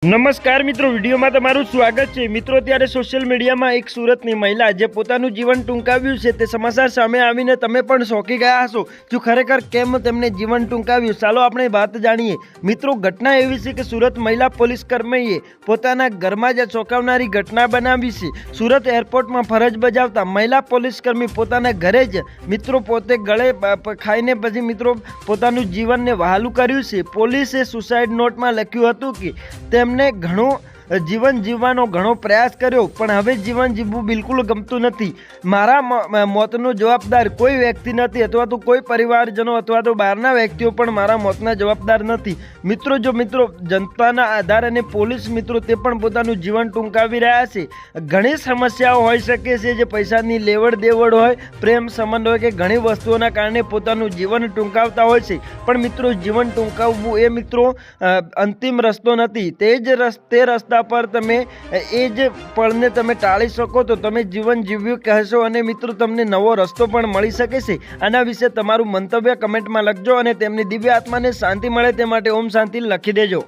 નમસ્કાર મિત્રો, વિડીયોમાં તમારું સ્વાગત છે। મિત્રો, ત્યારે સોશિયલ મીડિયામાં એક સુરતની મહિલા જે પોતાનું જીવન ટૂંકાવ્યું છે તે સમાચાર સામે આવીને તમે પણ ચોંકી ગયા હશો। જો ખરેખર કેમ તેમણે જીવન ટૂંકાવ્યું, ચાલો આપણે વાત જાણીએ। મિત્રો, ઘટના એવી છે કે સુરત મહિલા પોલીસ કર્મીએ પોતાના ઘરમાં જ ચોંકાવનારી ઘટના બનાવી છે। સુરત એરપોર્ટમાં ફરજ બજાવતા મહિલા પોલીસ કર્મી પોતાના ઘરે જ મિત્રો પોતે ગળે ખાઈને પછી મિત્રો પોતાનું જીવનને વહાલું કર્યું છે। પોલીસે સુસાઇડ નોટમાં લખ્યું હતું કે તેમને ઘણો જીવન જીવવાનો ઘણો પ્રયાસ કર્યો, પણ હવે જીવન જીવવું બિલકુલ ગમતું નથી। મારા મોતનો જવાબદાર કોઈ વ્યક્તિ નથી, અથવા તો કોઈ પરિવારજનો અથવા તો બહારના વ્યક્તિઓ પણ મારા મોતના જવાબદાર નથી। મિત્રો, જો મિત્રો જનતાના આધાર અને પોલીસ મિત્રો તે પણ પોતાનું જીવન ટૂંકાવી રહ્યા છે। ઘણી સમસ્યાઓ હોઈ શકે છે, જે પૈસાની લેવડ દેવડ હોય, પ્રેમ સંબંધ હોય કે ઘણી વસ્તુઓના કારણે પોતાનું જીવન ટૂંકાવતા હોય છે। પણ મિત્રો, જીવન ટૂંકાવવું એ મિત્રો અંતિમ રસ્તો નથી। તે રસ્તા પર તમે એ જ પળને તમે ટાળી શકો તો તમે જીવન જીવ્યું કહેશો, અને મિત્રો તમને નવો રસ્તો પણ મળી શકે છે। આના વિશે તમારું મંતવ્ય કમેન્ટમાં લખજો, અને તેમની દિવ્ય આત્માને શાંતિ મળે તે માટે ઓમ શાંતિ લખી દેજો।